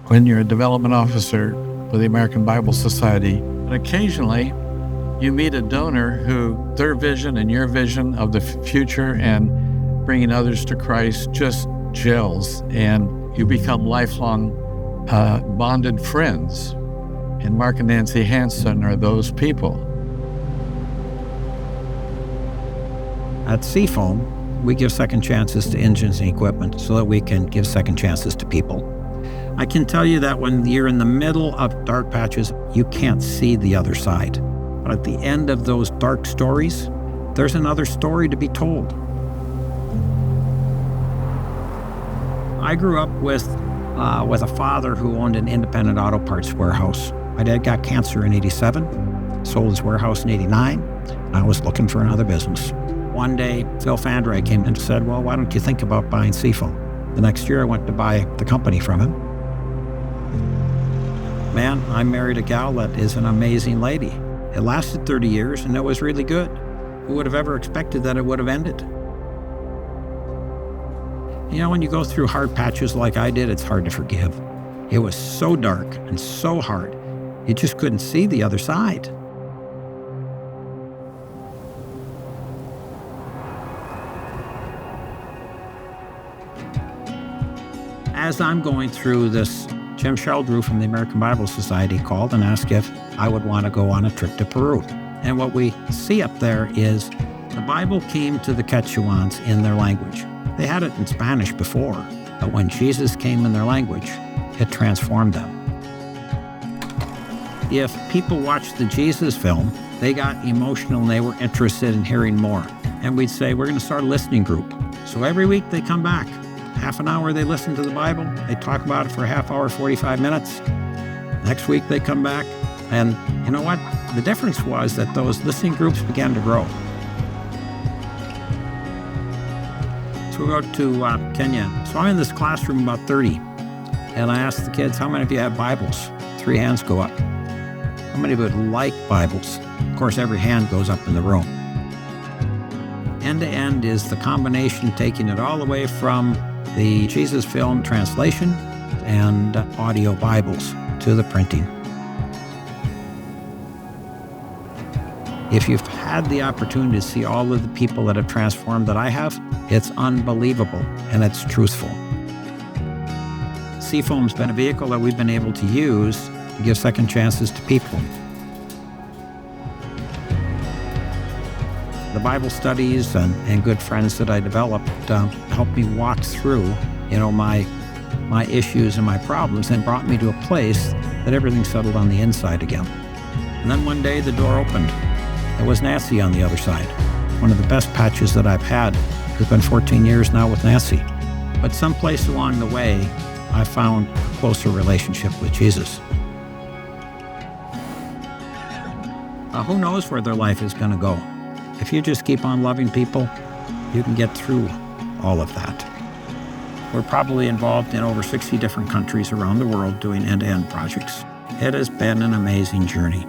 when you're a development officer with the American Bible Society. And occasionally, you meet a donor who their vision and your vision of the future and bringing others to Christ just gels, and you become lifelong bonded friends. And Mark and Nancy Hanson are those people. At Seafoam, we give second chances to engines and equipment so that we can give second chances to people. I can tell you that when you're in the middle of dark patches, you can't see the other side. But at the end of those dark stories, there's another story to be told. I grew up with a father who owned an independent auto parts warehouse. My dad got cancer in '87, sold his warehouse in '89, and I was looking for another business. One day, Phil Fandray came and said, well, why don't you think about buying Seafoam? The next year, I went to buy the company from him. Man, I married a gal that is an amazing lady. It lasted 30 years, and it was really good. Who would have ever expected that it would have ended? You know, when you go through hard patches like I did, it's hard to forgive. It was so dark and so hard, you just couldn't see the other side. As I'm going through this, Jim Sheldrew from the American Bible Society called and asked if I would want to go on a trip to Peru. And what we see up there is the Bible came to the Quechuans in their language. They had it in Spanish before, but when Jesus came in their language, it transformed them. If people watched the Jesus film, they got emotional and they were interested in hearing more. And we'd say, we're going to start a listening group. So every week they come back. Half an hour they listen to the Bible. They talk about it for a half hour, 45 minutes. Next week they come back. And you know what? The difference was that those listening groups began to grow. So we go to Kenya. So I'm in this classroom, about 30. And I ask the kids, how many of you have Bibles? 3 hands go up. How many would like Bibles? Of course, every hand goes up in the room. End to end is the combination taking it all the way from the Jesus film translation and audio Bibles to the printing. If you've had the opportunity to see all of the people that have transformed that I have, it's unbelievable and it's truthful. Seafoam's been a vehicle that we've been able to use to give second chances to people. The Bible studies and good friends that I developed helped me walk through, my issues and my problems, and brought me to a place that everything settled on the inside again. And then one day the door opened. There was Nancy on the other side. One of the best patches that I've had. It's been 14 years now with Nancy. But someplace along the way, I found a closer relationship with Jesus. Who knows where their life is going to go? If you just keep on loving people, you can get through all of that. We're probably involved in over 60 different countries around the world doing end-to-end projects. It has been an amazing journey.